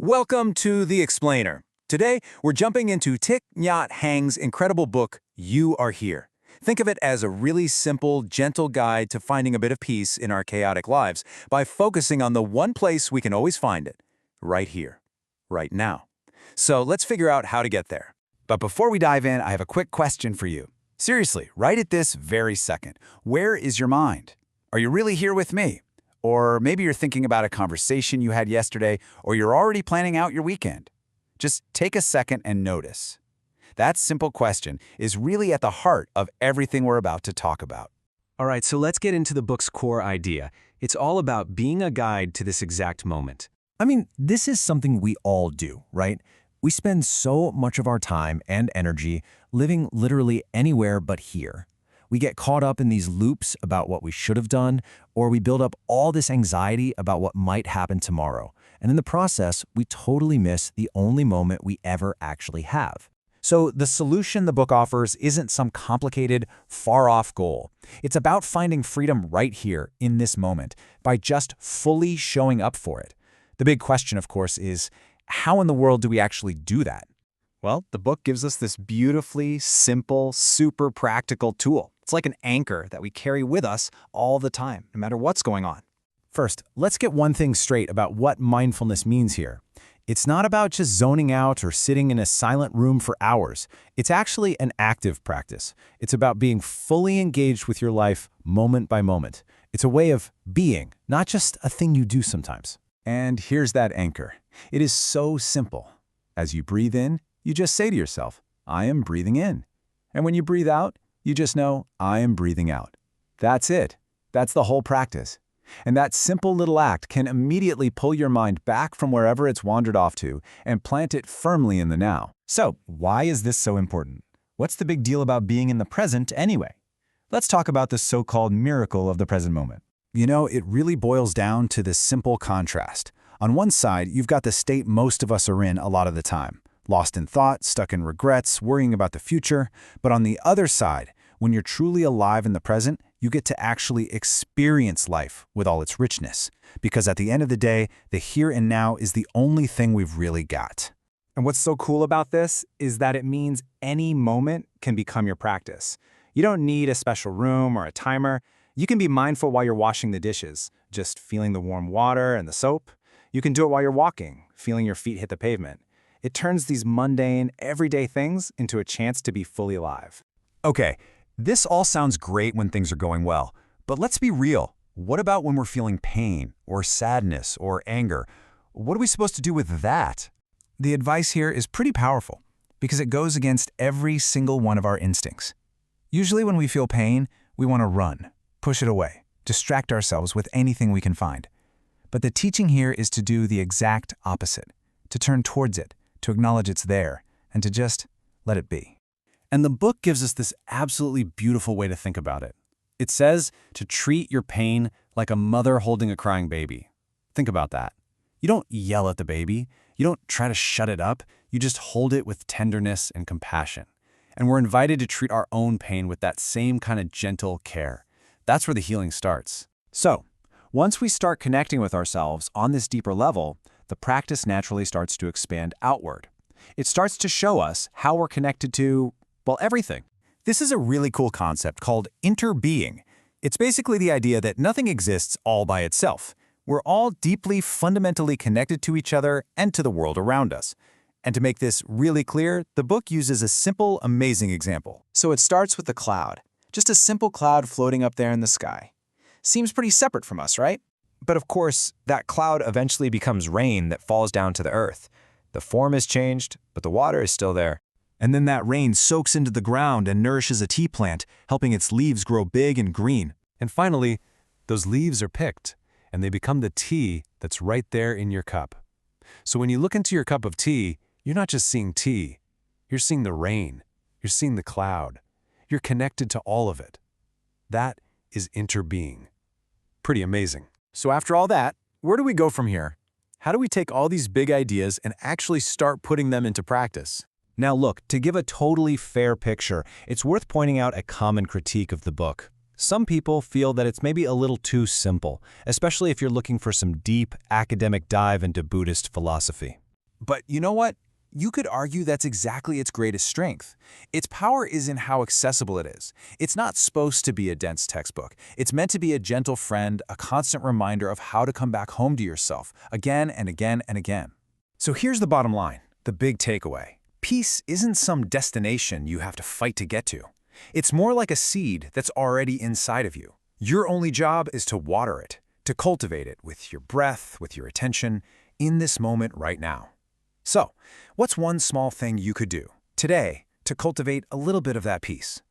Welcome to The Explainer. Today, we're jumping into Thich Nhat Hanh's incredible book, You Are Here. Think of it as a really simple, gentle guide to finding a bit of peace in our chaotic lives by focusing on the one place we can always find it, right here, right now. So let's figure out how to get there. But before we dive in, I have a quick question for you. Seriously, right at this very second, where is your mind? Are you really here with me? Or maybe you're thinking about a conversation you had yesterday, or you're already planning out your weekend. Just take a second and notice. That simple question is really at the heart of everything we're about to talk about. All right, so let's get into the book's core idea. It's all about being a guide to this exact moment. I mean, this is something we all do, right? We spend so much of our time and energy living literally anywhere but here. We get caught up in these loops about what we should have done, or we build up all this anxiety about what might happen tomorrow. And in the process, we totally miss the only moment we ever actually have. So the solution the book offers isn't some complicated, far-off goal. It's about finding freedom right here, in this moment, by just fully showing up for it. The big question, of course, is how in the world do we actually do that? Well, the book gives us this beautifully simple, super practical tool. It's like an anchor that we carry with us all the time, no matter what's going on. First, let's get one thing straight about what mindfulness means here. It's not about just zoning out or sitting in a silent room for hours. It's actually an active practice. It's about being fully engaged with your life moment by moment. It's a way of being, not just a thing you do sometimes. And here's that anchor. It is so simple. As you breathe in, you just say to yourself, I am breathing in. And when you breathe out, you just know, I am breathing out. That's it. That's the whole practice. And that simple little act can immediately pull your mind back from wherever it's wandered off to and plant it firmly in the now. So, why is this so important? What's the big deal about being in the present anyway? Let's talk about the so-called miracle of the present moment. You know, it really boils down to this simple contrast. On one side, you've got the state most of us are in a lot of the time. Lost in thought, stuck in regrets, worrying about the future. But on the other side, when you're truly alive in the present, you get to actually experience life with all its richness. Because at the end of the day, the here and now is the only thing we've really got. And what's so cool about this is that it means any moment can become your practice. You don't need a special room or a timer. You can be mindful while you're washing the dishes, just feeling the warm water and the soap. You can do it while you're walking, feeling your feet hit the pavement. It turns these mundane, everyday things into a chance to be fully alive. Okay, this all sounds great when things are going well, but let's be real. What about when we're feeling pain or sadness or anger? What are we supposed to do with that? The advice here is pretty powerful because it goes against every single one of our instincts. Usually when we feel pain, we want to run, push it away, distract ourselves with anything we can find. But the teaching here is to do the exact opposite, to turn towards it, to acknowledge it's there, and to just let it be. And the book gives us this absolutely beautiful way to think about it. It says to treat your pain like a mother holding a crying baby. Think about that. You don't yell at the baby. You don't try to shut it up. You just hold it with tenderness and compassion. And we're invited to treat our own pain with that same kind of gentle care. That's where the healing starts. So, once we start connecting with ourselves on this deeper level, the practice naturally starts to expand outward. It starts to show us how we're connected to, well, everything. This is a really cool concept called interbeing. It's basically the idea that nothing exists all by itself. We're all deeply, fundamentally connected to each other and to the world around us. And to make this really clear, the book uses a simple, amazing example. So it starts with the cloud, just a simple cloud floating up there in the sky. Seems pretty separate from us, right? But of course, that cloud eventually becomes rain that falls down to the earth. The form is changed, but the water is still there. And then that rain soaks into the ground and nourishes a tea plant, helping its leaves grow big and green. And finally, those leaves are picked, and they become the tea that's right there in your cup. So when you look into your cup of tea, you're not just seeing tea. You're seeing the rain. You're seeing the cloud. You're connected to all of it. That is interbeing. Pretty amazing. So after all that, where do we go from here? How do we take all these big ideas and actually start putting them into practice? Now look, to give a totally fair picture, it's worth pointing out a common critique of the book. Some people feel that it's maybe a little too simple, especially if you're looking for some deep academic dive into Buddhist philosophy. But you know what? You could argue that's exactly its greatest strength. Its power is in how accessible it is. It's not supposed to be a dense textbook. It's meant to be a gentle friend, a constant reminder of how to come back home to yourself, again and again and again. So here's the bottom line, the big takeaway. Peace isn't some destination you have to fight to get to. It's more like a seed that's already inside of you. Your only job is to water it, to cultivate it with your breath, with your attention, in this moment right now. So, what's one small thing you could do today to cultivate a little bit of that peace?